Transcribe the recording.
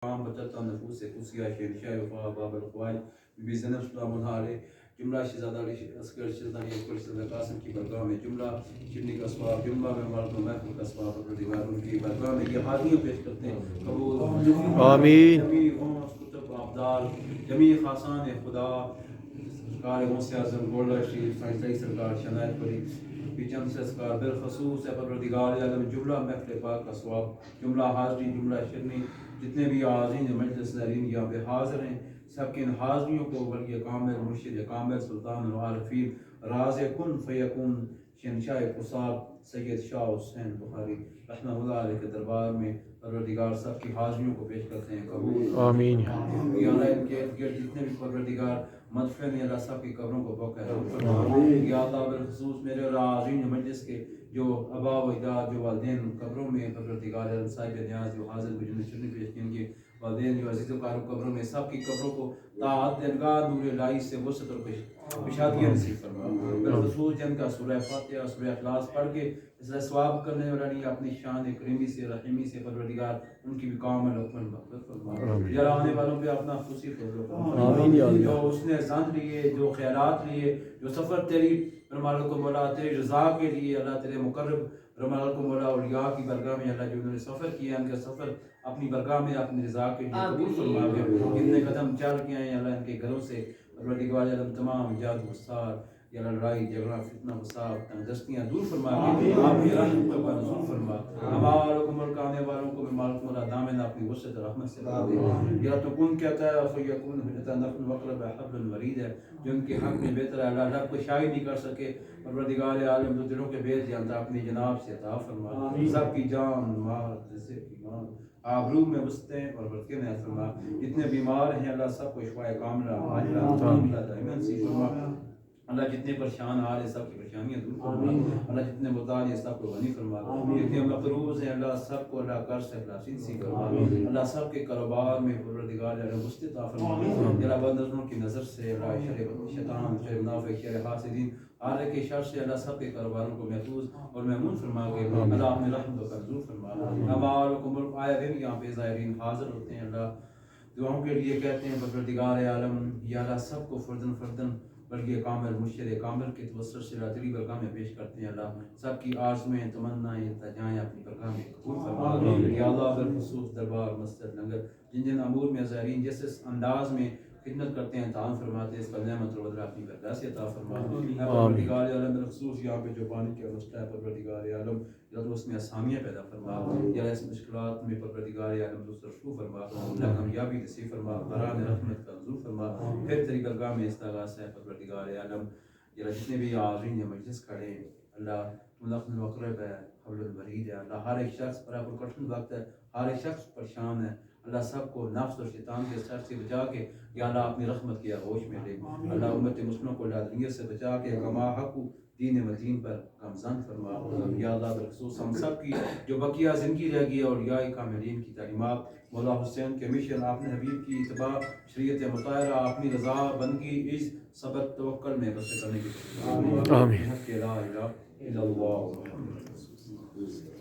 بطلتا نفوس قدسیہ شہنشاہ وفا باب القوائل بی زینب سلام اللہ علیہ جملہ شہزادہ علی اصغر شہزادہ علی اکبر شہزادہ قاسم کی برگاہ میں جملہ شبنی کا اسباب جملہ میں مالک و محفل کا اسباب پروردگار ان کی برگاہ میں یہ حاضریاں پیش کرتے ہیں قبول آمین جمیع غوث کتب ابدال جمیع خاصان خدا سرکار غوث اعظم گولڈا شریف سائنسائی سرکار شنایت پری پیچم سے اسکار بالخصوص ہے پروردگار عالم جملہ محفل پاک کا ثواب جملہ حاضری جملہ شرنی جتنے بھی حاضرین مجلس نارین یہاں پہ حاضر ہیں سب کے ان حاضریوں کو ولی کامل مرشد کامل سلطان العارفین راز کن فیکون شہنشاہ قصاب سید شاہ حسین بخاری رحمہ اللہ علیہ کے دربار میں پروردگار سب کی حاضریوں کو پیش کرتے ہیں قبول آمین یا اللہ ان کے ارد گرد جتنے بھی پروردگار مدفن یا اللہ سب کی قبروں کو بخیر یا اللہ بالخصوص میرے اور حاضرین مجلس کے جو آبا و اجداد جو والدین قبروں میں پروردگار عالم صاحب نیاز جو حاضر بجن شرنی پیش کیں گے والدین جو عزیز و کارو قبروں میں سب کی قبروں کو طاعت دلگاہ نور الہی سے وسعت اور بشادیاں نصیب فرما بالخصوص جن کا سورہ فاتحہ سورہ اخلاص پڑھ کے اس لیے ثواب کرنے والا نہیں اپنی شان کریمی سے رحیمی سے پروردگار ان کی بھی کامل حکم مغفرت فرما یا آنے والوں پہ اپنا خصوصی فضل فرما جو اس نے زند لیے جو خیرات لیے جو سفر تیری رمال کو مولا تیری رضا کے لیے اللہ تیرے مقرب رمال کو مولا اولیاء کی برگاہ میں اللہ جو انہوں نے سفر کیا ان کا سفر اپنی برگاہ میں اپنی رضا کے لیے قبول فرما کتنے قدم چل کے آئے اللہ ان کے گھروں سے پروردگار عالم تمام ایجاد وسار یا لڑائی جھگڑا فتنہ فساد تنگدستیاں دور فرما کے آپ کی رحمت کا نزول فرما ہماروں کو ملک آنے والوں کو بھی مالک مولا دامن اپنی وسعت رحمت سے بھر دے یا تو کن کہتا ہے فیکون حجتا نفل وقرب حبل الورید ہے جو ان کے حق میں بہتر ہے اللہ رب کو شاہد نہیں کر سکے پروردگار عالم جو دلوں کے بیت جانتا اپنی جناب سے عطا فرما سب کی جان مال رزق ایمان آبرو میں وسطیں اور برکے میں فرما جتنے بیمار ہیں اللہ سب کو شفائے کاملہ عاجلہ دائما نصیب فرما اللہ جتنے پریشان آ رہے سب کی پریشانیاں دور فرما اللہ جتنے محتاج ہیں سب کو غنی فرما جتنے مقروض ہیں اللہ سب کو اللہ قرض سے اخلاصی نصیب فرما اللہ سب کے کاروبار میں پروردگار عالم وسعت عطا فرما اللہ بد نظروں کی نظر سے اللہ شر شیطان شر منافق شر حاسدین ہر کے شر سے اللہ سب کے کاروباروں کو محفوظ اور محمود فرما کے اللہ اپنے رحمت کا نزول فرما ہماروں کو ملک آئے دن یہاں پہ زائرین حاضر ہوتے ہیں اللہ دعاؤں کے لیے کہتے ہیں پروردگار عالم یا اللہ سب کو فردن فردن بلکہ کامل مرشد کامل کے توسط سے اللہ تیری برگاہ میں پیش کرتے ہیں اللہ سب کی آرزویں تمنائیں التجائیں اپنی برگاہ میں قبول فرما یا اللہ بالخصوص دربار مسجد لنگر جن جن امور میں زائرین جس انداز میں خدمت کرتے ہیں تعاون فرماتے ہیں اس پر نعمت و بدلہ اپنی برگاہ سے عطا فرما پروردگار عالم بالخصوص یہاں پہ جو پانی کا مسئلہ ہے پروردگار عالم یا تو اس میں آسامیاں پیدا فرما یا اس مشکلات میں پروردگار عالم دوسر شروع فرما اللہ کامیابی نصیب فرما بران رحمت کا نزول فرما پھر تیری برگاہ میں استغاثہ ہے پروردگار عالم یا جتنے بھی حاضرین مجلس کھڑے ہیں اللہ ملقن وقرب ہے حبل الورید ہے اللہ ہر ایک شخص پر آپ کٹھن وقت ہے ہر ایک شخص پریشان ہے اللہ سب کو نفس اور شیطان کے شر سے بچا کے یا اللہ اپنی رحمت کی آغوش میں لے اللہ امت مسلموں کو لادنیت سے بچا کے کما حق دین مدین پر گامزن فرما یا اللہ بالخصوص ہم سب کی جو بقیہ زندگی رہ گئی اولیاء کاملین کی تعلیمات مولا حسین کے مشن اپنے حبیب کی اتباع شریعت مطہرہ اپنی رضا بندگی عز صبر توکل میں بسر کرنے کی آمین لا الہ الا اللہ